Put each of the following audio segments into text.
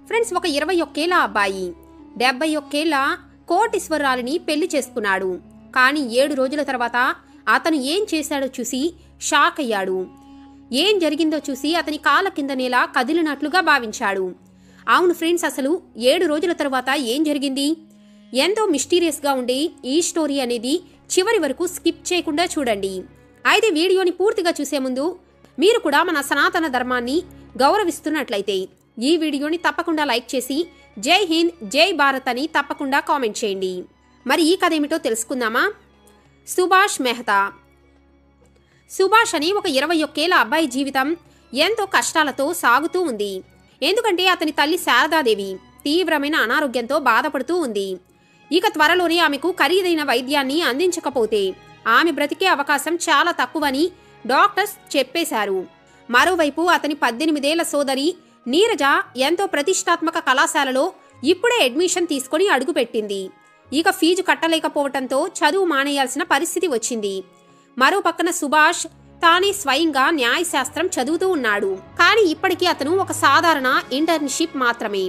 Friends, ఒక 21 ఏళ్ల అబ్బాయి 71 ఏళ్ల కోటీశ్వరరాలిని పెళ్లి చేసుకున్నాడు. కానీ 7 రోజుల తర్వాత అతను ఏం చేశాడో చూసి షాక్ అయ్యాడు. ఏం జరిగిందో చూసి అతని కాళ్ళ కింద నేల కదిలినట్లుగా భావించాడు. అవును ఫ్రెండ్స్, అసలు 7 రోజుల తర్వాత ఏం జరిగింది? ఎంతో మిస్టీరియస్గా ఉండే ఈ స్టోరీ అనేది చివరి వరకు స్కిప్ చేయకుండా చూడండి. అయితే వీడియోని పూర్తిగా చూసే ముందు మీరు కూడా మన సనాతన ధర్మాన్ని గౌరవిస్తున్నట్లయితే ఈ వీడియోని తప్పకుండా లైక్ చేసి జై హింద్ జై భారత్ అని తప్పకుండా కామెంట్ చేయండి. మరి ఈ కథ ఏమిటో తెలుసుకుందామా? సుభాష్ మెహతా. సుభాష్ అని ఒక 21 ఏళ్ల అబ్బాయి జీవితం ఎంతో కష్టాలతో సాగుతూ ఉంది. ఎందుకంటే అతని తల్లి శారదాదేవి తీవ్రమైన అనారోగ్యంతో బాధపడుతూ ఉంది. ఇక త్వరలోనే ఆమెకు ఖరీదైన వైద్యాన్ని అందించకపోతే ఆమె బ్రతికే అవకాశం చాలా తక్కువని డాక్టర్స్ చెప్పేశారు. మరోవైపు అతని 18 ఏళ్ల సోదరి నీరజ ఎంతో ప్రతిష్టాత్మక కళాశాలలో ఇప్పుడే అడ్మిషన్ తీసుకుని అడుగుపెట్టింది. ఇక ఫీజు కట్టలేకపోవటంతో చదువు మానేయాల్సిన పరిస్థితి వచ్చింది. మరో పక్కన సుభాష్ తానే స్వయంగా న్యాయశాస్త్రం చదువుతూ ఉన్నాడు. కానీ ఇప్పటికీ అతను ఒక సాధారణ ఇంటర్న్షిప్ మాత్రమే.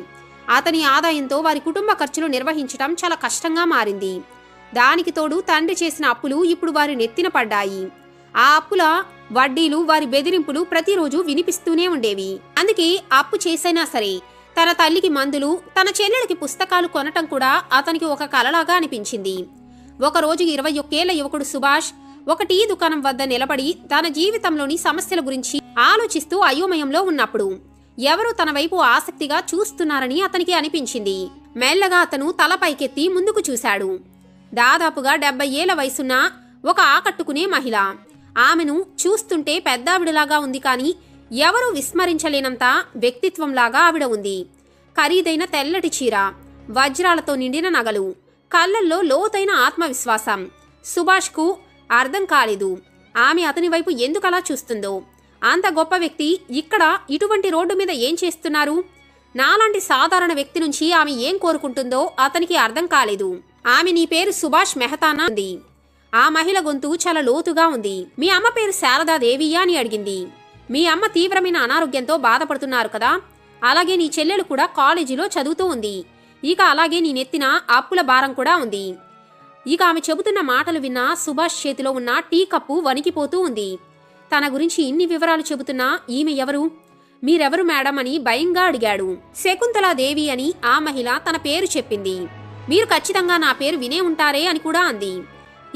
అతని ఆదాయంతో వారి కుటుంబ ఖర్చులు నిర్వహించడం చాలా కష్టంగా మారింది. దానికి తోడు తండ్రి చేసిన అప్పులు ఇప్పుడు వారి నెత్తిన పడ్డాయి. ఆ అప్పుల వడ్డీలు, వారి బెదిరింపులు ప్రతిరోజు వినిపిస్తూనే ఉండేవి. అందుకే అప్పు చేసైనా సరే తన తల్లికి మందులు, తన చెల్లెడికి పుస్తకాలు కొనటం కూడా అతనికి ఒక కలలాగా అనిపించింది. ఒకరోజు 21 ఏళ్ల యువకుడు సుభాష్ ఒక టీ దుకాణం వద్ద నిలబడి తన జీవితంలోని సమస్యల గురించి ఆలోచిస్తూ అయోమయంలో ఉన్నప్పుడు ఎవరూ తన వైపు ఆసక్తిగా చూస్తున్నారని అతనికి అనిపించింది. మెల్లగా అతను తల పైకెత్తి ముందుకు చూశాడు. దాదాపుగా 70 ఏళ్ల వయసున్న ఒక ఆకట్టుకునే మహిళ. ఆమెను చూస్తుంటే పెద్దావిడలాగా ఉంది, కానీ ఎవరూ విస్మరించలేనంత వ్యక్తిత్వంలాగా ఆవిడ ఉంది. ఖరీదైన తెల్లటి చీర, వజ్రాలతో నిండిన నగలు, కళ్ళల్లో లోతైన ఆత్మవిశ్వాసం. సుభాష్కు అర్థం కాలేదు ఆమె అతని వైపు ఎందుకలా చూస్తుందో. అంత గొప్ప వ్యక్తి ఇక్కడ ఇటువంటి రోడ్డు మీద ఏం చేస్తున్నారు? నాలాంటి సాధారణ వ్యక్తి నుంచి ఆమె ఏం కోరుకుంటుందో అతనికి అర్థం కాలేదు. ఆమె నీ పేరు సుభాష్ మెహతానా అంది. ఆ మహిళ గొంతు చాలా లోతుగా ఉంది. మీ అమ్మ పేరు శారదాదేవియా అని అడిగింది. మీ అమ్మ తీవ్రమైన అనారోగ్యంతో బాధపడుతున్నారు కదా, అలాగే నీ చెల్లెలు కూడా కాలేజీలో చదువుతూ ఉంది. ఇక అలాగే నీ నెత్తిన అప్పుల భారం కూడా ఉంది. ఇక ఆమె చెబుతున్న మాటలు విన్న సుభాష్ చేతిలో ఉన్న టీ కప్పు వణికిపోతూ ఉంది. తన గురించి ఇన్ని వివరాలు చెబుతున్నా ఈమె ఎవరు? మీరెవరు మేడం అని భయంగా అడిగాడు. శకుంతలాదేవి అని ఆ మహిళ తన పేరు చెప్పింది. మీరు ఖచ్చితంగా నా పేరు వినే ఉంటారే అని కూడా అంది.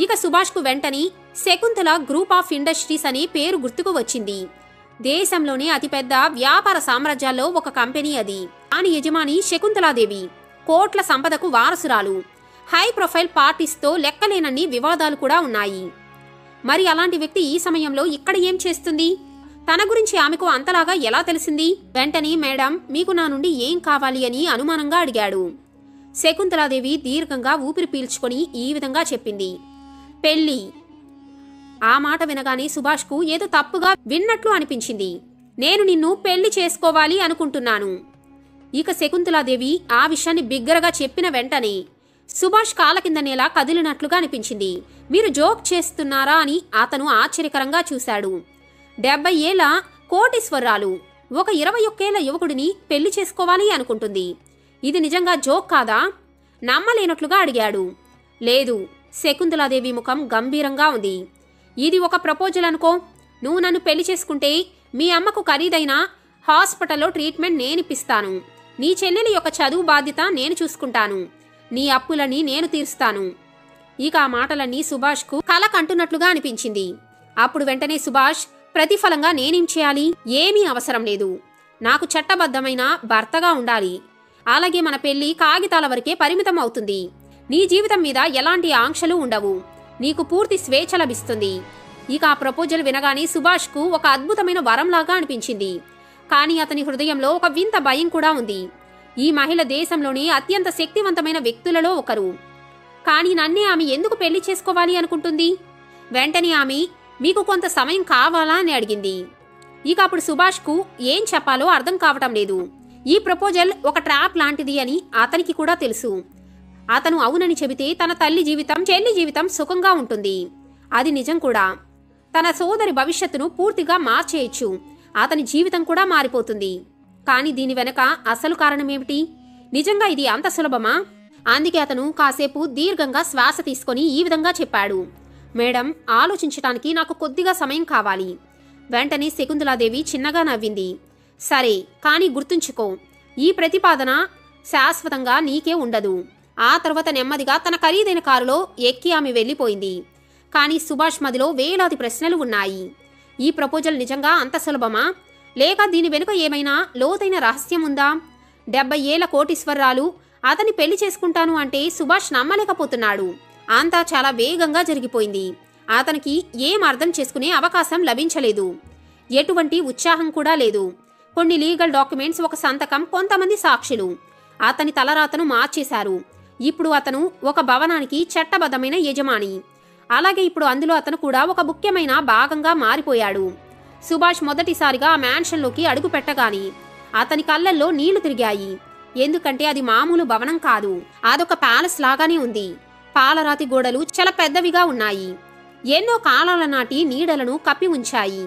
ఇక సుభాష్కు వెంటనే శకుంతల గ్రూప్ ఆఫ్ ఇండస్ట్రీస్ అనే పేరు గుర్తుకు వచ్చింది. దేశంలోనే అతిపెద్ద వ్యాపార సామ్రాజ్యాల్లో ఒక కంపెనీ అది. దాని యజమాని శకుంతలాదేవి కోట్ల సంపదకు వారసురాలు. హై ప్రొఫైల్ పార్టీస్తో లెక్కలేనన్ని వివాదాలు కూడా ఉన్నాయి. మరి అలాంటి వ్యక్తి ఈ సమయంలో ఇక్కడ ఏం చేస్తుంది? తన గురించి ఆమెకు అంతలాగా ఎలా తెలిసింది? వెంటనే మేడం, మీకు నా నుండి ఏం కావాలి అని అనుమానంగా అడిగాడు. శకుంతలాదేవి దీర్ఘంగా ఊపిరి పీల్చుకొని ఈ విధంగా చెప్పింది, పెళ్లి. ఆ మాట వినగానే సుభాష్కు ఏదో తప్పుగా విన్నట్లు అనిపించింది. నేను నిన్ను పెళ్లి చేసుకోవాలి అనుకుంటున్నాను. ఇక శకుంతలాదేవి ఆ విషయాన్ని బిగ్గరగా చెప్పిన వెంటనే సుభాష్ కాళ్ళ కింద నేల కదిలినట్లుగా అనిపించింది. మీరు జోక్ చేస్తున్నారా అని అతను ఆశ్చర్యకరంగా చూశాడు. 70 ఏళ్ల కోటీశ్వరరాలు ఒక 21 ఏళ్ల యువకుడిని పెళ్లి చేసుకోవాలి అనుకుంటుంది. ఇది నిజంగా జోక్ కాదా? నమ్మలేనట్లుగా అడిగాడు. లేదు, శకుంతలాదేవి ముఖం గంభీరంగా ఉంది. ఇది ఒక ప్రపోజల్ అనుకో. నువ్వు నన్ను పెళ్లి చేసుకుంటే మీ అమ్మకు ఖరీదైన హాస్పిటల్లో ట్రీట్మెంట్ నేనిప్పిస్తాను. నీ చెల్లెలి యొక్క చదువు బాధ్యత నేను చూసుకుంటాను. నీ అప్పులని నేను తీరుస్తాను. ఇక ఆ మాటలన్నీ సుభాష్కు కల కంటున్నట్లుగా అనిపించింది. అప్పుడు వెంటనే సుభాష్, ప్రతిఫలంగా నేనేం చేయాలి? ఏమీ అవసరం లేదు. నాకు చట్టబద్ధమైన భర్తగా ఉండాలి. అలాగే మన పెళ్లి కాగితాల వరకే పరిమితం అవుతుంది. నీ జీవితం మీద ఎలాంటి ఆంక్షలు ఉండవు. నీకు పూర్తి స్వేచ్ఛ లభిస్తుంది. ఇక ఆ ప్రపోజల్ వినగానే సుభాష్కు ఒక అద్భుతమైన వరంలాగా అనిపించింది. కానీ అతని హృదయంలో ఒక వింత భయం కూడా ఉంది. ఈ మహిళ దేశంలోని అత్యంత శక్తివంతమైన వ్యక్తులలో ఒకరు. కానీ నన్నే ఆమె ఎందుకు పెళ్లి చేసుకోవాలి అనుకుంటుంది? వెంటనే ఆమె, మీకు కొంత సమయం కావాలా అని అడిగింది. ఇక అప్పుడు సుభాష్కు ఏం చెప్పాలో అర్థం కావటం లేదు. ఈ ప్రపోజల్ ఒక ట్రాప్ లాంటిది అని అతనికి కూడా తెలుసు. అతను అవునని చెబితే తన తల్లి జీవితం, చెల్లి జీవితం సుఖంగా ఉంటుంది. అది నిజం కూడా. తన సోదరి భవిష్యత్తును పూర్తిగా మార్చేయచ్చు. అతని జీవితం కూడా మారిపోతుంది. కానీ దీని వెనక అసలు కారణమేమిటి? నిజంగా ఇది అంత సులభమా? అందుకే అతను కాసేపు దీర్ఘంగా శ్వాస తీసుకొని ఈ విధంగా చెప్పాడు. మేడం, ఆలోచించటానికి నాకు కొద్దిగా సమయం కావాలి. వెంటనే శకుంతలాదేవి చిన్నగా నవ్వింది. సరే, కానీ గుర్తుంచుకో, ఈ ప్రతిపాదన శాశ్వతంగా నీకే ఉండదు. ఆ తర్వాత నెమ్మదిగా తన ఖరీదైన కారులో ఎక్కి ఆమె వెళ్ళిపోయింది. కానీ సుభాష్ మదిలో వేలాది ప్రశ్నలు ఉన్నాయి. ఈ ప్రపోజల్ నిజంగా అంత సులభమా? లేక దీని వెనుక ఏమైనా లోతైన రహస్యం ఉందా? 70 ఏళ్ల కోటీశ్వరరాలు అతన్ని పెళ్లి చేసుకుంటాను అంటే సుభాష్ నమ్మలేకపోతున్నాడు. అంతా చాలా వేగంగా జరిగిపోయింది. అతనికి ఏం అర్థం చేసుకునే అవకాశం లభించలేదు. ఎటువంటి ఉత్సాహం కూడా లేదు. కొన్ని లీగల్ డాక్యుమెంట్స్, ఒక సంతకం, కొంతమంది సాక్షులు అతని తలరాతను మార్చేశారు. ఇప్పుడు అతను ఒక భవనానికి చట్టబద్ధమైన యజమాని. అలాగే ఇప్పుడు అందులో అతను కూడా ఒక ముఖ్యమైన భాగంగా మారిపోయాడు. సుభాష్ మొదటిసారిగా ఆ మ్యాన్షన్లోకి అడుగు పెట్టగాని అతని కళ్ళల్లో నీళ్లు తిరిగాయి. ఎందుకంటే అది మామూలు భవనం కాదు. అదొక ప్యాలెస్ లాగానే ఉంది. పాలరాతి గోడలు చాలా పెద్దవిగా ఉన్నాయి. ఎన్నో కాలాల నాటి నీడలను కప్పి ఉంచాయి.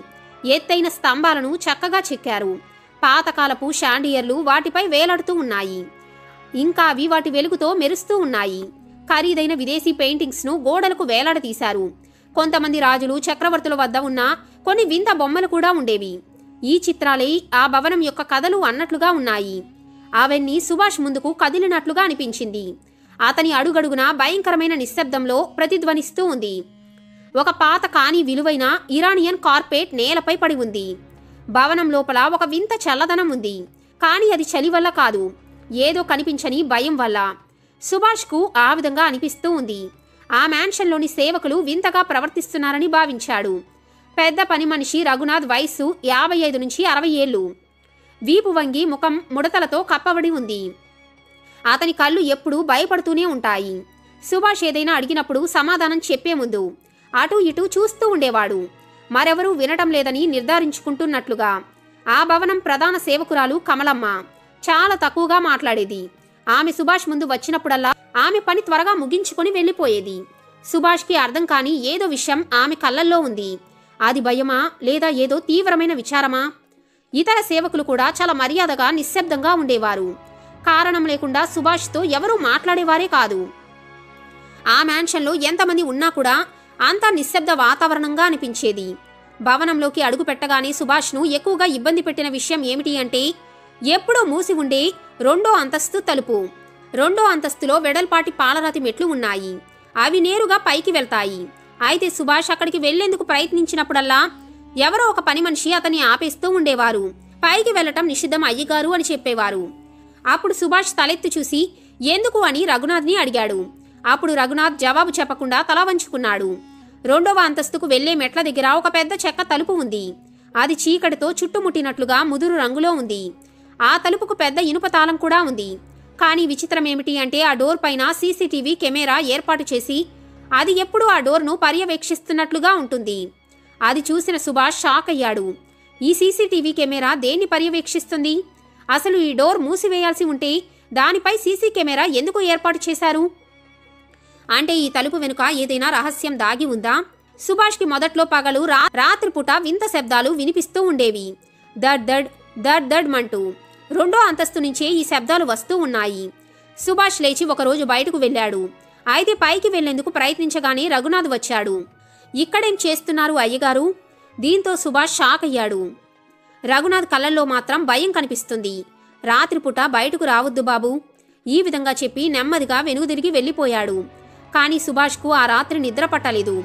ఎత్తైన స్తంభాలను చక్కగా చెక్కారు. పాతకాలపు షాండియర్లు వాటిపై వేలాడుతూ ఉన్నాయి. ఇంకా అవి వాటి వెలుగుతో మెరుస్తూ ఉన్నాయి. ఖరీదైన విదేశీ పెయింటింగ్స్ను గోడలకు వేలాడదీశారు. కొంతమంది రాజులు, చక్రవర్తుల వద్ద ఉన్న కొన్ని వింత బొమ్మలు కూడా ఉండేవి. ఈ చిత్రాలే ఆ భవనం యొక్క కథలు అన్నట్లుగా ఉన్నాయి. అవన్నీ సుభాష్ ముందుకు కదిలినట్లుగా అనిపించింది. అతని అడుగడుగున భయంకరమైన నిశ్శబ్దంలో ప్రతిధ్వనిస్తూ ఉంది. ఒక పాత కానీ విలువైన ఇరానియన్ కార్పెట్ నేలపై పడి ఉంది. భవనం లోపల ఒక వింత చల్లదనం ఉంది. కానీ అది చలి వల్ల కాదు, ఏదో కనిపించని భయం వల్ల. సుభాష్కు ఆ విధంగా అనిపిస్తూ ఉంది. ఆ మ్యాన్షన్లోని సేవకులు వింతగా ప్రవర్తిస్తున్నారని భావించాడు. పెద్ద పని మనిషి రఘునాథ్ వయస్సు 55 నుంచి 60 ఏళ్లు. వీపు వంగి ముఖం ముడతలతో కప్పబడి ఉంది. అతని కళ్ళు ఎప్పుడూ భయపడుతూనే ఉంటాయి. సుభాష్ ఏదైనా అడిగినప్పుడు సమాధానం చెప్పే ముందు అటూ ఇటూ చూస్తూ ఉండేవాడు, మరెవరూ వినటం లేదని నిర్ధారించుకుంటున్నట్లుగా. ఆ భవనం ప్రధాన సేవకురాలు కమలమ్మ చాలా తక్కువగా మాట్లాడేది. ఆమె సుభాష్ ముందు వచ్చినప్పుడల్లా ఆమె పని త్వరగా ముగించుకొని వెళ్ళిపోయేది. సుభాష్కి అర్థం కాని ఏదో విషయం ఆమె కళ్ళల్లో ఉంది. అది భయమా లేదా ఏదో తీవ్రమైన విచారమా? ఇతర సేవకులు కూడా చాలా మర్యాదగా నిశ్శబ్దంగా ఉండేవారు. కారణం లేకుండా సుభాష్తో ఎవరూ మాట్లాడేవారే కాదు. ఆ మ్యాన్షన్లో ఎంతమంది ఉన్నా కూడా అంతా నిశ్శబ్ద వాతావరణంగా అనిపించేది. భవనంలోకి అడుగు పెట్టగానే సుభాష్ను ఎక్కువగా ఇబ్బంది పెట్టిన విషయం ఏమిటి అంటే, ఎప్పుడూ మూసి ఉండే 2వ అంతస్తు తలుపు. 2వ అంతస్తులో వెడల్పాటి పాలరాతి మెట్లు ఉన్నాయి. అవి నేరుగా పైకి వెళ్తాయి. అయితే సుభాష్ అక్కడికి వెళ్లేందుకు ప్రయత్నించినప్పుడల్లా ఎవరో ఒక పని మనిషి అతన్ని ఆపేస్తూ ఉండేవారు. పైకి వెళ్లటం నిషిద్ధం అయ్యగారు అని చెప్పేవారు. అప్పుడు సుభాష్ తలెత్తి చూసి ఎందుకు అని రఘునాథ్ని అడిగాడు. అప్పుడు రఘునాథ్ జవాబు చెప్పకుండా తల వంచుకున్నాడు. 2వ అంతస్తుకు వెళ్లే మెట్ల దగ్గర ఒక పెద్ద చెక్క తలుపు ఉంది. అది చీకటితో చుట్టుముట్టినట్లుగా ముదురు రంగులో ఉంది. ఆ తలుపుకు పెద్ద ఇనుప తాళం కూడా ఉంది. కానీ విచిత్రం ఏమిటి అంటే, ఆ డోర్ పైన సీసీటీవీ కెమెరా ఏర్పాటు చేసి అది ఎప్పుడూ ఆ డోర్ను పర్యవేక్షిస్తున్నట్లుగా ఉంటుంది. అది చూసిన సుభాష్ షాక్ అయ్యాడు. ఈ సీసీటీవీ కెమెరా దేన్ని పర్యవేక్షిస్తుంది? అసలు ఈ డోర్ మూసివేయాల్సి ఉంటే దానిపై సీసీ కెమెరా ఎందుకు ఏర్పాటు చేశారు? అంటే ఈ తలుపు వెనుక ఏదైనా రహస్యం దాగి ఉందా? సుభాష్కి మొదట్లో పగలు రాత్రిపూట వింత శబ్దాలు వినిపిస్తూ ఉండేవి. దడ్ దడ్ దడ్ దడ్ మంటూ 2వ అంతస్తు నుంచే ఈ శబ్దాలు వస్తూ ఉన్నాయి. సుభాష్ లేచి ఒకరోజు బయటకు వెళ్ళాడు. అయితే పైకి వెళ్లేందుకు ప్రయత్నించగానే రఘునాథ్ వచ్చాడు. ఇక్కడేం చేస్తున్నారు అయ్యగారు? దీంతో సుభాష్ షాక్ అయ్యాడు. రఘునాథ్ కళ్ళల్లో మాత్రం భయం కనిపిస్తుంది. రాత్రిపూట బయటకు రావద్దు బాబు, ఈ విధంగా చెప్పి నెమ్మదిగా వెనుదిరిగి వెళ్ళిపోయాడు. కానీ సుభాష్కు ఆ రాత్రి నిద్ర పట్టలేదు.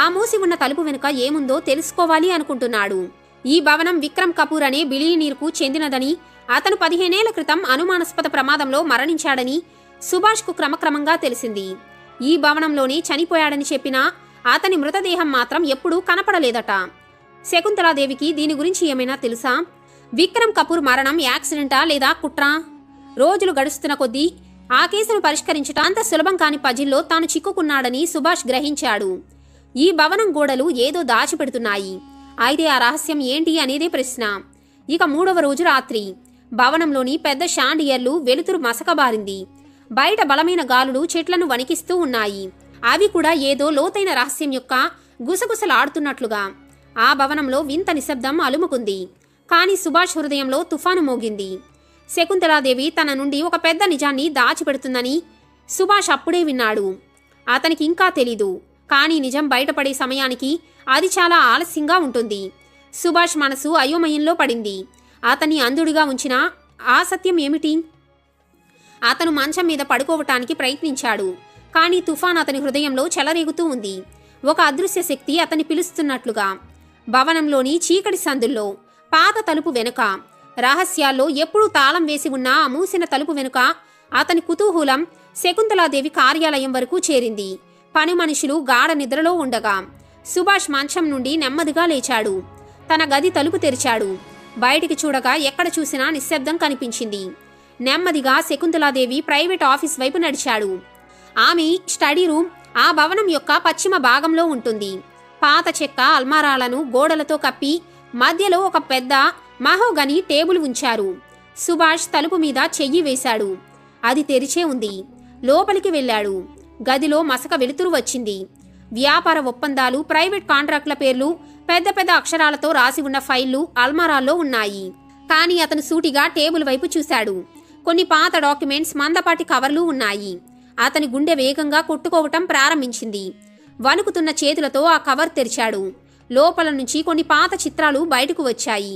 ఆ మూసి ఉన్న తలుపు వెనుక ఏముందో తెలుసుకోవాలి అనుకుంటున్నాడు. ఈ భవనం విక్రమ్ కపూర్ అనే బిలియనీర్కు చెందినదని, అతను 15 ఏళ్ల క్రితం అనుమానాస్పద ప్రమాదంలో మరణించాడని సుభాష్కు క్రమక్రమంగా తెలిసింది. ఈ భవనంలోనే చనిపోయాడని చెప్పినా అతని మృతదేహం మాత్రం ఎప్పుడూ కనపడలేదట. శకుంతలాదేవికి దీని గురించి ఏమైనా తెలుసా? విక్రమ్ కపూర్ మరణం యాక్సిడెంటా లేదా కుట్రా? రోజులు గడుస్తున్న కొద్దీ ఆ కేసును పరిష్కరించటం అంత సులభం కాని పజిల్లో తాను చిక్కుకున్నాడని సుభాష్ గ్రహించాడు. ఈ భవనం గోడలు ఏదో దాచిపెడుతున్నాయి. అయితే ఆ రహస్యం ఏంటి అనేదే ప్రశ్న. ఇక 3వ రోజు రాత్రి భవనంలోని పెద్ద షాండియర్లు వెలుతురు మసకబారింది. బయట బలమైన గాలులు చెట్లను వణికిస్తూ ఉన్నాయి. అవి కూడా ఏదో లోతైన రహస్యం యొక్క గుసగుసలాడుతున్నట్లుగా. ఆ భవనంలో వింత నిశ్శబ్దం అలుముకుంది. కానీ సుభాష్ హృదయంలో తుఫాను మోగింది. శకుంతలాదేవి తన నుండి ఒక పెద్ద నిజాన్ని దాచిపెడుతుందని సుభాష్ అప్పుడే విన్నాడు. అతనికి ఇంకా తెలీదు, కానీ నిజం బయటపడే సమయానికి అది చాలా ఆలస్యంగా ఉంటుంది. సుభాష్ మనసు అయోమయంలో పడింది. అతన్ని అంధుడిగా ఉంచిన ఆ సత్యం ఏమిటి? అతను మంచం మీద పడుకోవటానికి ప్రయత్నించాడు, కానీ తుఫాన్ అతని హృదయంలో చెలరేగుతూ ఉంది. ఒక అదృశ్య శక్తి అతన్ని పిలుస్తున్నట్లుగా. భవనంలోని చీకటి సందుల్లో, పాత తలుపు వెనుక, రహస్యాల్లో ఎప్పుడూ తాళం వేసి ఉన్న ఆ మూసిన తలుపు వెనుక అతని కుతూహలం శకుంతలాదేవి కార్యాలయం వరకు చేరింది. పని మనుషులు గాఢ నిద్రలో ఉండగా సుభాష్ మంచం నుండి నెమ్మదిగా లేచాడు. తన గది తలుపు తెరిచాడు. బయటికి చూడగా ఎక్కడ చూసినా నిశ్శబ్దం కనిపించింది. నెమ్మదిగా శకుంతలాదేవి ప్రైవేట్ ఆఫీస్ వైపు నడిచాడు. ఆమె స్టడీ రూమ్ ఆ భవనం యొక్క పశ్చిమ భాగంలో ఉంటుంది. పాత చెక్క అల్మారాలను గోడలతో కప్పి మధ్యలో ఒక పెద్ద మహోగని టేబుల్ ఉంచారు. సుభాష్ తలుపు మీద చెయ్యి వేశాడు. అది తెరిచే ఉంది. లోపలికి వెళ్ళాడు. గదిలో మసక వెలుతురు వచ్చింది. వ్యాపార ఒప్పందాలు, ప్రైవేట్ కాంట్రాక్టుల పేర్లు పెద్ద పెద్ద అక్షరాలతో రాసి ఉన్న ఫైళ్లు అల్మారాల్లో ఉన్నాయి. కానీ అతను సూటిగా టేబుల్ వైపు చూశాడు. కొన్ని పాత డాక్యుమెంట్స్, మందపాటి కవర్లు ఉన్నాయి. అతని గుండె వేగంగా కొట్టుకోవటం ప్రారంభించింది. వణుకుతున్న చేతులతో ఆ కవర్ తెరిచాడు. లోపల నుంచి కొన్ని పాత చిత్రాలు బయటకు వచ్చాయి.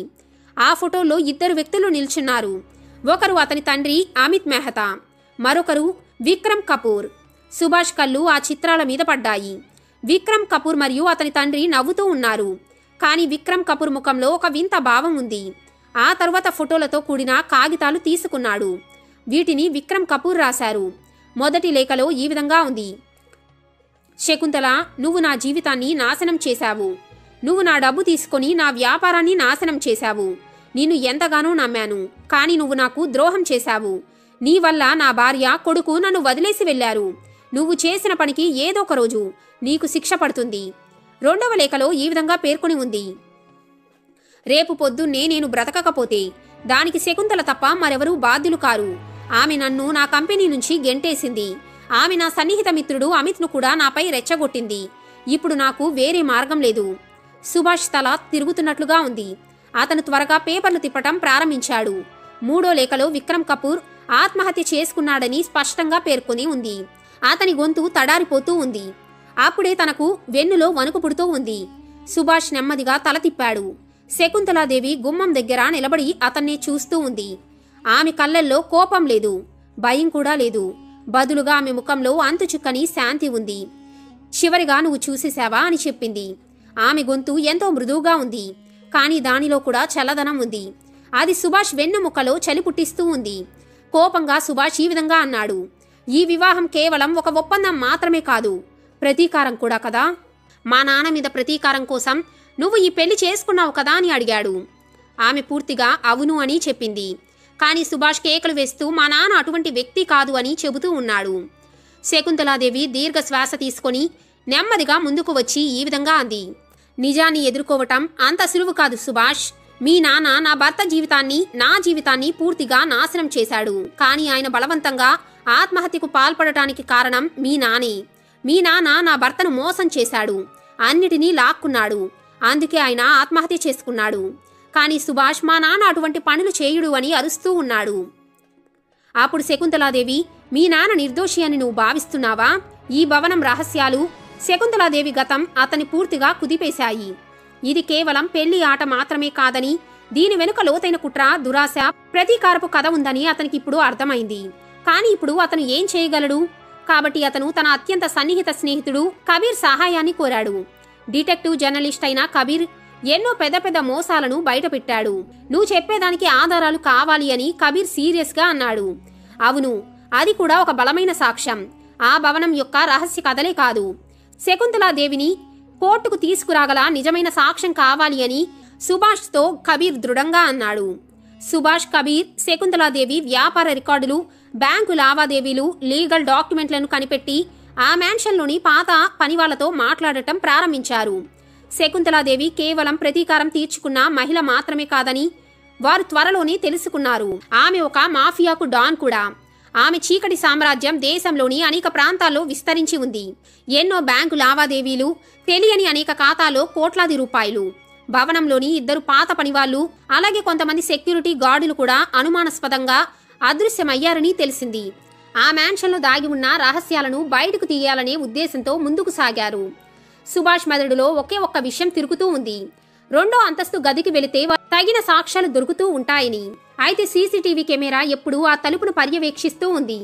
ఆ ఫోటోలో 2 వ్యక్తులు నిల్చున్నారు. ఒకరు అతని తండ్రి అమిత్ మెహతా, మరొకరు విక్రమ్ కపూర్. సుభాష్ కళ్ళు ఆ చిత్రాల మీద పడ్డాయి. విక్రమ్ కపూర్ మరియు అతని తండ్రి నవ్వుతూ ఉన్నారు. కానీ విక్రమ్ కపూర్ ముఖంలో ఒక వింత భావం ఉంది. ఆ తరువాత ఫోటోలతో కూడిన కాగితాలు తీసుకున్నాడు. వీటిని విక్రమ్ కపూర్ రాశారు. మొదటి లేఖలో ఈ విధంగా ఉంది: శకుంతల, నువ్వు నా జీవితాన్ని నాశనం చేశావు. నువ్వు నా డబ్బు తీసుకొని నా వ్యాపారాన్ని నాశనం చేశావు. నిన్ను ఎంతగానో నమ్మాను, కానీ నువ్వు నాకు ద్రోహం చేశావు. నీ వల్ల నా భార్య, కొడుకు నన్ను వదిలేసి వెళ్లారు. నువ్వు చేసిన పనికి ఏదో ఒక రోజు నీకు శిక్ష పడుతుంది. రెండవ లేఖలో ఈ విధంగా పేర్కొని ఉంది: రేపు పొద్దున్నే నేను బ్రతకకపోతే దానికి శకుంతల తప్ప మరెవరూ బాధ్యులు కారు. ఆమె నన్ను నా కంపెనీ నుంచి గెంటేసింది. ఆమె నా సన్నిహిత మిత్రుడు అమిత్ను కూడా నాపై రెచ్చగొట్టింది. ఇప్పుడు నాకు వేరే మార్గం లేదు. సుభాష్ తల తిరుగుతున్నట్లుగా ఉంది. అతను త్వరగా పేపర్లు తిప్పటం ప్రారంభించాడు. మూడో లేఖలో విక్రమ్ కపూర్ ఆత్మహత్య చేసుకున్నాడని స్పష్టంగా పేర్కొని ఉంది. అతని గొంతు తడారిపోతూ ఉంది. అప్పుడే తనకు వెన్నులో వణుకు పుడుతూ ఉంది. సుభాష్ నెమ్మదిగా తల తిప్పాడు. శకుంతలాదేవి గుమ్మం దగ్గర నిలబడి అతన్నే చూస్తూ ఉంది. ఆమె కళ్ళల్లో కోపం లేదు, భయం కూడా లేదు. బదులుగా ఆమె ముఖంలో అంతుచుక్కని శాంతి ఉంది. చివరిగా నువ్వు చూసేశావా అని చెప్పింది. ఆమె గొంతు ఎంతో మృదువుగా ఉంది, కానీ దానిలో కూడా చల్లదనం ఉంది. అది సుభాష్ వెన్నుముక్కలో చలి పుట్టిస్తూ ఉంది. కోపంగా సుభాష్ ఈ విధంగా అన్నాడు: ఈ వివాహం కేవలం ఒక ఒప్పందం మాత్రమే కాదు, ప్రతీకారం కూడా కదా. మా నాన్న మీద ప్రతీకారం కోసం నువ్వు ఈ పెళ్లి చేసుకున్నావు కదా అని అడిగాడు. ఆమె పూర్తిగా అవును అని చెప్పింది. కానీ సుభాష్ కేకలు వేస్తూ మా నాన్న అటువంటి వ్యక్తి కాదు అని చెబుతూ ఉన్నాడు. శకుంతలాదేవి దీర్ఘ శ్వాస తీసుకొని నెమ్మదిగా ముందుకు వచ్చి ఈ విధంగా అంది: నిజాన్ని ఎదుర్కోవటం అంత సులువు కాదు సుభాష్. మీ నాన్న నా భర్త జీవితాన్ని, నా జీవితాన్ని పూర్తిగా నాశనం చేశాడు. కానీ ఆయన బలవంతంగా ఆత్మహత్యకు పాల్పడటానికి కారణం మీ నానే. మీ నాన్న నా భర్తను మోసం చేశాడు, అన్నిటినీ లాక్కున్నాడు. అందుకే ఆయన ఆత్మహత్య చేసుకున్నాడు. కానీ సుభాష్ మా నాన్న అటువంటి పనులు చేయుడు అని అరుస్తూ ఉన్నాడు. అప్పుడు శకుంతలాదేవి, మీ నాన్న నిర్దోషి అని నువ్వు భావిస్తున్నావా? ఈ భవనం రహస్యాలు, శకుంతలాదేవి గతం అతని పూర్తిగా కుదిపేశాయి. ఇది కేవలం పెళ్లి ఆట మాత్రమే కాదని, దీని వెనుక లోతైన కుట్ర, దురాశ, ప్రతీకారపు కథ ఉందని అతనికి ఇప్పుడు అర్థమైంది. కానీ ఇప్పుడు అతను ఏం చేయగలడు? కాబట్టి అతను తన అత్యంత సన్నిహిత స్నేహితుడు కబీర్ సహాయాన్ని కోరాడు. డిటెక్టివ్ జర్నలిస్ట్ అయిన కబీర్ ఎన్నో పెద్ద పెద్ద మోసాలను బయటపెట్టాడు. నువ్వు చెప్పేదానికి ఆధారాలు కావాలి అని కబీర్ సీరియస్గా అన్నాడు. అవును, అది కూడా ఒక బలమైన సాక్ష్యం. ఆ భవనం యొక్క రహస్య కథలే కాదు, శకుంతలాదేవిని కోర్టుకు తీసుకురాగల నిజమైన సాక్ష్యం కావాలి అని సుభాష్తో కబీర్ దృఢంగా అన్నాడు. సుభాష్, కబీర్ శకుంతలాదేవి వ్యాపార రికార్డులు, బ్యాంకు లావాదేవీలు, లీగల్ డాక్యుమెంట్లను కనిపెట్టి ఆ మ్యాన్షన్లోని పాత పనివాళ్లతో మాట్లాడటం ప్రారంభించారు. శకుంతలాదేవి కేవలం ప్రతీకారం తీర్చుకున్న మహిళ మాత్రమే కాదని వారు త్వరలోనే తెలుసుకున్నారు. ఆమె ఒక మాఫియాకు డాన్ కూడా. ఆమె చీకటి సామ్రాజ్యం దేశంలోని అనేక ప్రాంతాల్లో విస్తరించి ఉంది. ఎన్నో బ్యాంకు లావాదేవీలు, తెలియని అనేక ఖాతాలో కోట్లాది రూపాయలు. భవనంలోని 2 పాత పనివాళ్లు అలాగే కొంతమంది సెక్యూరిటీ గార్డులు కూడా అనుమానాస్పదంగా అదృశ్యమయ్యారని తెలిసింది. ఆ మ్యాన్షన్లో దాగి ఉన్న రహస్యాలను బయటకు తీయాలనే ఉద్దేశంతో ముందుకు సాగారు. సుభాష్ మెదడులో ఒకే ఒక్క విషయం తిరుగుతూ ఉంది. 2వ అంతస్తు గదికి వెళితే తగిన సాక్ష్యాలు దొరుకుతూ ఉంటాయని. అయితే సీసీటీవీ కెమెరా ఎప్పుడూ ఆ తలుపును పర్యవేక్షిస్తూ ఉంది.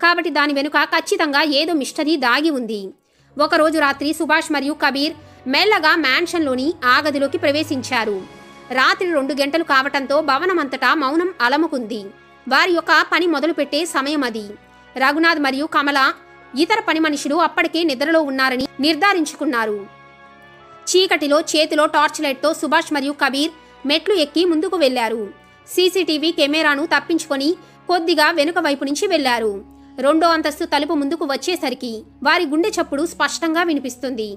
కాబట్టి దాని వెనుక ఖచ్చితంగా ఏదో మిస్టరీ దాగి ఉంది. ఒకరోజు రాత్రి సుభాష్ మరియు కబీర్ మెల్లగా మ్యాన్షన్లోని ఆ గదిలోకి ప్రవేశించారు. రాత్రి 2 గంటలు కావటంతో భవనమంతటా మౌనం అలముకుంది. వారి యొక్క పని మొదలుపెట్టే సమయం అది. రఘునాథ్ మరియు కమల ఇతర పని మనుషులు అప్పటికే నిద్రలో ఉన్నారని నిర్ధారించుకున్నారు. చీకటిలో చేతిలో టార్చ్ లైట్తో సుభాష్ మరియు కబీర్ మెట్లు ఎక్కి ముందుకు వెళ్లారు. సీసీటీవీ కెమెరాను తప్పించుకొని కొద్దిగా వెనుక వైపు నుంచి వెళ్లారు. 2వ అంతస్తు తలుపు ముందుకు వచ్చేసరికి వారి గుండె చప్పుడు స్పష్టంగా వినిపిస్తుంది.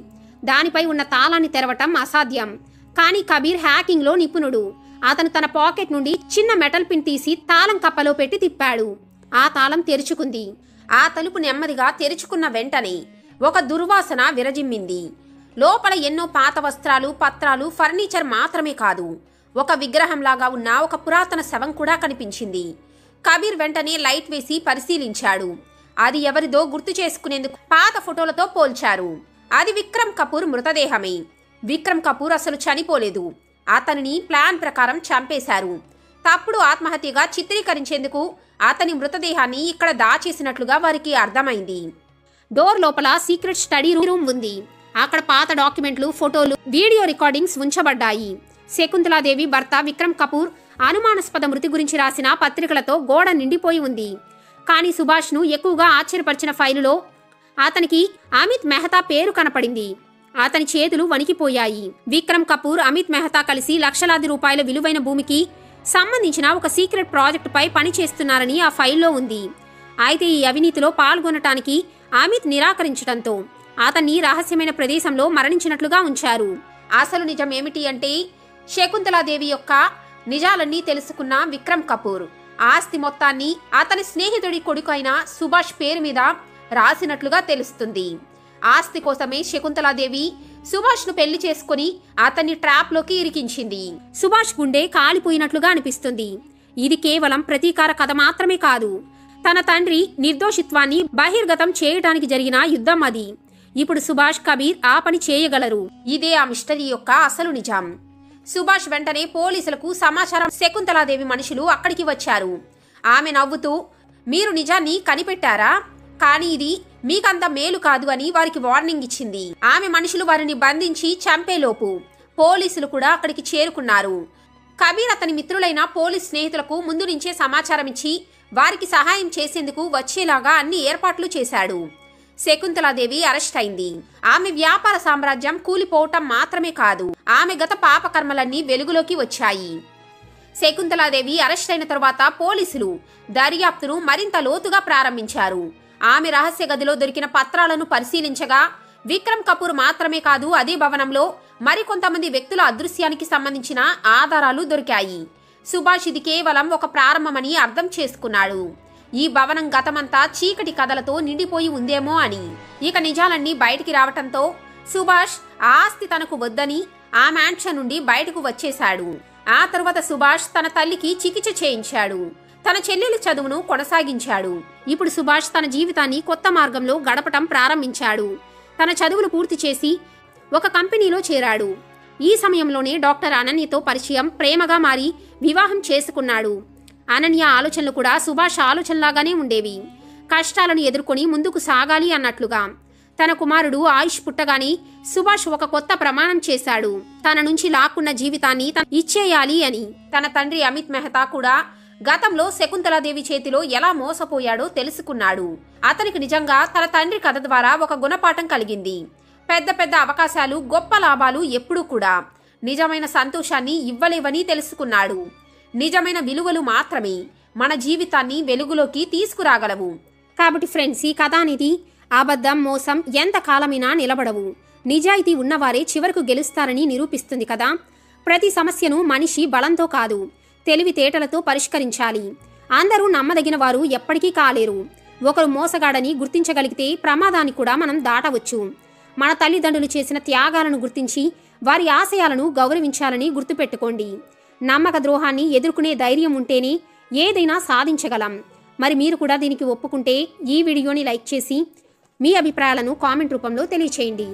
దానిపై ఉన్న తాళాన్ని తెరవటం అసాధ్యం. కానీ కబీర్ హ్యాకింగ్లో నిపుణుడు. అతను తన పాకెట్ నుండి చిన్న మెటల్ పిన్ తీసి తాళం కప్పలో పెట్టి తిప్పాడు. ఆ తాళం తెరుచుకుంది. ఆ తలుపు నెమ్మదిగా తెరుచుకున్న వెంటనే ఒక దుర్వాసన విరజిమ్మింది. లోపల ఎన్నో పాత వస్త్రాలు, పత్రాలు, ఫర్నిచర్ మాత్రమే కాదు, ఒక విగ్రహంలాగా ఉన్న ఒక పురాతన శవం కూడా కనిపించింది. కబీర్ వెంటనే లైట్ వేసి పరిశీలించాడు. అది ఎవరిదో గుర్తు చేసుకునేందుకు పాత ఫోటోలతో పోల్చారు. అది విక్రమ్ కపూర్ మృతదేహమే. విక్రమ్ కపూర్ అసలు చనిపోలేదు. అతనిని ప్లాన్ ప్రకారం చంపేశారు. తప్పుడు ఆత్మహత్యగా చిత్రీకరించేందుకు అతని మృతదేహాన్ని ఇక్కడ దాచేసినట్లుగా వారికి అర్థమైంది. డోర్ లోపల సీక్రెట్ స్టడీ రూమ్ ఉంది. అక్కడ పాత డాక్యుమెంట్లు, ఫోటోలు, వీడియో రికార్డింగ్స్ ఉంచబడ్డాయి. శకుంతలాదేవి భర్త విక్రమ్ కపూర్ అనుమానాస్పద మృతి గురించి రాసిన పత్రికలతో గోడ నిండిపోయి ఉంది. కానీ సుభాష్ను ఎక్కువగా ఆశ్చర్యపరిచిన ఫైలులో అతనికి అమిత్ మెహతా పేరు కనపడింది. అతని చేతులు వణికిపోయాయి. విక్రమ్ కపూర్, అమిత్ మెహతా కలిసి లక్షలాది రూపాయల విలువైన భూమికి సంబంధించిన ఒక సీక్రెట్ ప్రాజెక్టుపై పనిచేస్తున్నారని ఆ ఫైల్లో ఉంది. అయితే ఈ అవినీతిలో పాల్గొనటానికి అమిత్ నిరాకరించడంతో అతన్ని రహస్యమైన ప్రదేశంలో మరణించినట్లుగా ఉంచారు. అసలు నిజం ఏమిటి అంటే, శకుంతలాదేవి యొక్క నిజాలన్నీ తెలుసుకున్న విక్రమ్ కపూర్ ఆస్తి మొత్తాన్ని అతని స్నేహితుడి కొడుకు అయిన సుభాష్ పేరు మీద రాసినట్లుగా తెలుస్తుంది. ఆస్తి కోసమే శకుంతలాదేవి సుభాష్ను పెళ్లి చేసుకుని అతన్ని ట్రాప్లోకి ఇరికించింది. సుభాష్ గుండె కాలిపోయినట్లుగా అనిపిస్తుంది. ఇది కేవలం ప్రతీకార కథ మాత్రమే కాదు, తన తండ్రి నిర్దోషిత్వాన్ని బహిర్గతం చేయడానికి జరిగిన యుద్ధం అది. ఇప్పుడు సుభాష్, కబీర్ ఆ పని చేయగలరు. ఇదే ఆ మిస్టరీ యొక్క అసలు నిజం. సుభాష్ వెంటనే పోలీసులకు సమాచారం. శకుంతలాదేవి మనుషులు అక్కడికి వచ్చారు. ఆమె నవ్వుతూ, మీరు నిజాన్ని కనిపెట్టారా? కానీ ఇది మీకంత మేలు కాదు అని వారికి వార్నింగ్ ఇచ్చింది. ఆమె మనుషులు వారిని బంధించి చంపేలోపు పోలీసులు కూడా అక్కడికి చేరుకున్నారు. కబీర్ అతని మిత్రులైన పోలీస్ స్నేహితులకు ముందు నుంచే సమాచారం ఇచ్చి వారికి సహాయం చేసేందుకు వచ్చేలాగా అన్ని ఏర్పాట్లు చేశాడు. శకుంతలాదేవి అరెస్ట్ అయింది. ఆమె వ్యాపార సామ్రాజ్యం కూలిపోవటం మాత్రమే కాదు, ఆమె గత పాపకర్మలన్నీ వెలుగులోకి వచ్చాయి. శకుంతలాదేవి అరెస్ట్ అయిన తరువాత పోలీసులు దర్యాప్తును మరింత లోతుగా ప్రారంభించారు. ఆమె రహస్య గదిలో దొరికిన పత్రాలను పరిశీలించగా విక్రమ్ కపూర్ మాత్రమే కాదు, అదే భవనంలో మరికొంతమంది వ్యక్తుల అదృశ్యానికి సంబంధించిన ఆధారాలు దొరికాయి. సుభాష్ ఇది కేవలం ఒక ప్రారంభమని అర్థం చేసుకున్నాడు. ఈ భవనం గతమంతా చీకటి కథలతో నిండిపోయి ఉందేమో అని. ఇక నిజాలన్నీ బయటికి రావటంతో సుభాష్ ఆస్తి తనకు వద్దని ఆ మ్యాన్షన్ నుండి బయటకు వచ్చేశాడు. ఆ తరువాత సుభాష్ తన తల్లికి చికిత్స చేయించాడు. తన చెల్లెలి చదువును కొనసాగించాడు. ఇప్పుడు సుభాష్ తన జీవితాన్ని కొత్త మార్గంలో గడపటం ప్రారంభించాడు. తన చదువులు పూర్తి చేసి ఒక కంపెనీలో చేరాడు. ఈ సమయంలోనే డాక్టర్ అనన్యతో పరిచయం, ప్రేమగా మారి వివాహం చేసుకున్నాడు. అనన్య ఆలోచనలు కూడా సుభాష్ ఆలోచనలాగానే ఉండేవి. కష్టాలను ఎదుర్కొని ముందుకు సాగాలి అన్నట్లుగా. తన కుమారుడు ఆయుష్ పుట్టగానే సుభాష్ ఒక కొత్త ప్రమాణం చేశాడు. తన నుంచి లాక్కున్న జీవితాన్ని ఇచ్చేయాలి అని. తన తండ్రి అమిత్ మెహతా కూడా గతంలో శకుంతలాదేవి చేతిలో ఎలా మోసపోయాడో తెలుసుకున్నాడు. అతనికి నిజంగా తన తండ్రి కథ ద్వారా ఒక గుణపాఠం కలిగింది. పెద్ద పెద్ద అవకాశాలు, గొప్ప లాభాలు ఎప్పుడూ కూడా నిజమైన సంతోషాన్ని ఇవ్వలేవని తెలుసుకున్నాడు. నిజమైన విలువలు మాత్రమే మన జీవితాన్ని వెలుగులోకి తీసుకురాగలవు. కాబట్టి ఫ్రెండ్స్, ఈ కథ అనేది అబద్ధం, మోసం ఎంత కాలమైనా నిలబడవు. నిజాయితీ ఉన్నవారే చివరకు గెలుస్తారని నిరూపిస్తుంది కదా. ప్రతి సమస్యను మనిషి బలంతో కాదు, తెలివితేటలతో పరిష్కరించాలి. అందరూ నమ్మదగిన వారు ఎప్పటికీ కాలేరు. ఒకరు మోసగాడని గుర్తించగలిగితే ప్రమాదాన్ని కూడా మనం దాటవచ్చు. మన తల్లిదండ్రులు చేసిన త్యాగాలను గుర్తించి వారి ఆశయాలను గౌరవించాలని గుర్తుపెట్టుకోండి. నమ్మక ద్రోహాన్ని ఎదుర్కొనే ధైర్యం ఉంటేనే ఏదైనా సాధించగలం. మరి మీరు కూడా దీనికి ఒప్పుకుంటే ఈ వీడియోని లైక్ చేసి మీ అభిప్రాయాలను కామెంట్ రూపంలో తెలియచేయండి.